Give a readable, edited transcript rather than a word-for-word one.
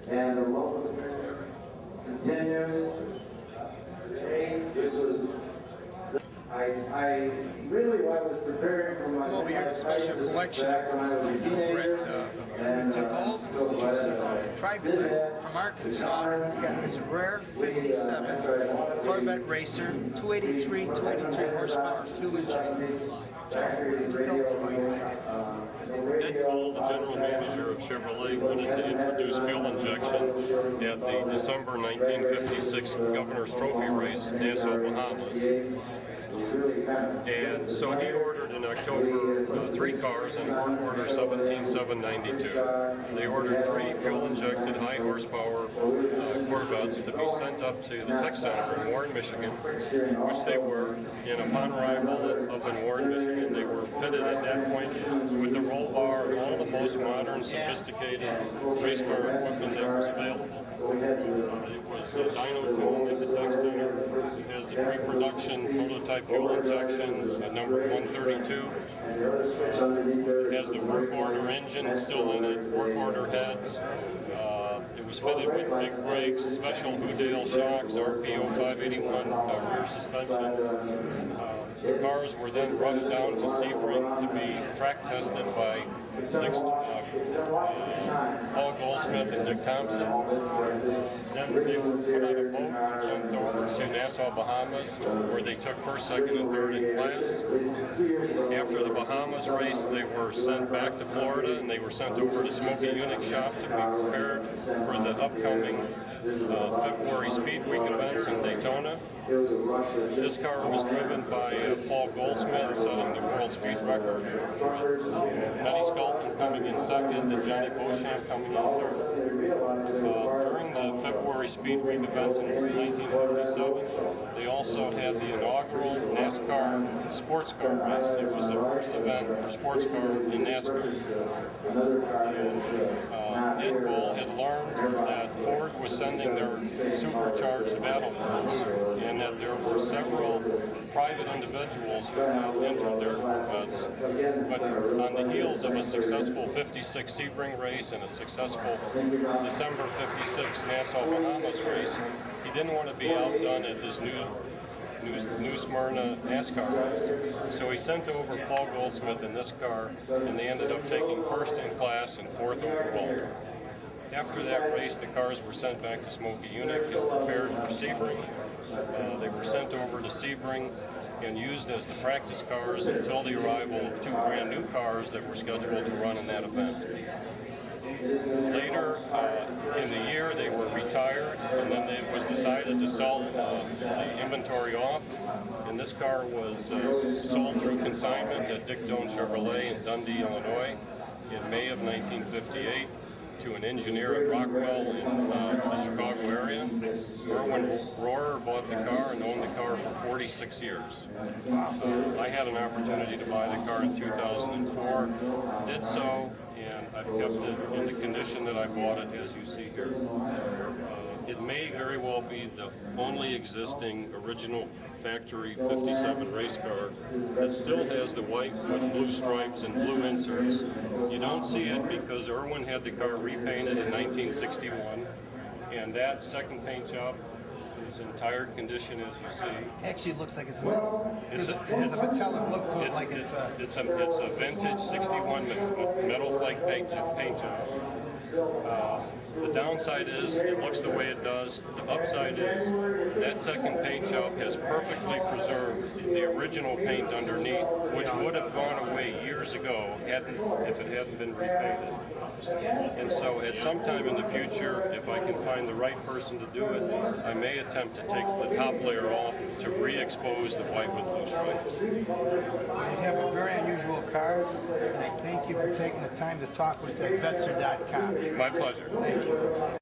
And the local continues. This was, I really was preparing for my... I'm over here in a special collection of Corvette Bloomington Gold, Joseph Tribulate from Arkansas. He's got this rare 57 Corvette Racer, 283 horsepower fuel injected. Can you tell us about your Ed Cole, the general manager of Chevrolet, wanted to introduce fuel injection at the December 1956 Governor's Trophy race, Nassau, Bahamas. And so he ordered in October 3 cars in work order 17792. They ordered 3 fuel-injected high-horsepower Corvettes to be sent up to the Tech Center in Warren, Michigan, which they were. And upon arrival up in Warren, Michigan, they were fitted at that point with the roll bar and all the most modern, sophisticated race car equipment that was available. It was dyno tuned at the Tech Center. It has a pre-production prototype fuel injection at number 132. It has the work order engine still in it, work order heads. It was fitted with big brakes, special Houdale shocks, RPO 581 rear suspension. The cars were then rushed down to Sebring to be track tested by Paul Goldsmith and Dick Thompson. Then they were put on a boat and sent over to Nassau, Bahamas, where they took first, second, and third in class. After the Bahamas race, they were sent back to Florida, and they were sent over to Smoky Unix Shop to be prepared for the upcoming February Speed Week events in Daytona. This car was driven by Paul Goldsmith, setting the world speed record. Benny Skelton coming in second, and Johnny Beauchamp coming in third. During the February Speed Week events in 1957, they also had the inaugural NASCAR sports car race. It was the first event for sports car in NASCAR. And Ed Cole had learned that Ford was sending their supercharged Battlebirds, and that there were several private individuals who had entered their Corvettes. But on the heels of a successful 56 Sebring race and a successful December 56 Nassau Bahamas race, he didn't want to be outdone at this New Smyrna NASCAR race. So he sent over Paul Goldsmith in this car, and they ended up taking first in class and fourth overall. After that race, the cars were sent back to Smoky Unix and prepared for Sebring. They were sent over to Sebring and used as the practice cars until the arrival of 2 brand new cars that were scheduled to run in that event. Later in the year, they were retired, and then it was decided to sell the inventory off. And this car was sold through consignment at Dick Doan Chevrolet in Dundee, Illinois in May of 1958. To an engineer at Rockwell in the Chicago area. Erwin Rohrer bought the car and owned the car for 46 years. I had an opportunity to buy the car in 2004, did so, and I've kept it in the condition that I bought it, as you see here. It may very well be the only existing original factory 57 race car that still has the white with blue stripes and blue inserts. You don't see it because Erwin had the car repainted in 1961, and that second paint job is in tired condition, as you see. Actually, it looks like it's metal. It has a metallic look to it, like it's a vintage 61 metal flake paint job. The downside is it looks the way it does. The upside is that second paint job has perfectly preserved the original paint underneath, which would have gone away years ago if it hadn't been repainted. And so at some time in the future, if I can find the right person to do it, I may attempt to take the top layer off to re-expose the white with blue stripes. You have a very unusual car, and I thank you for taking the time to talk with us at Vetzer.com. My pleasure. Thank you.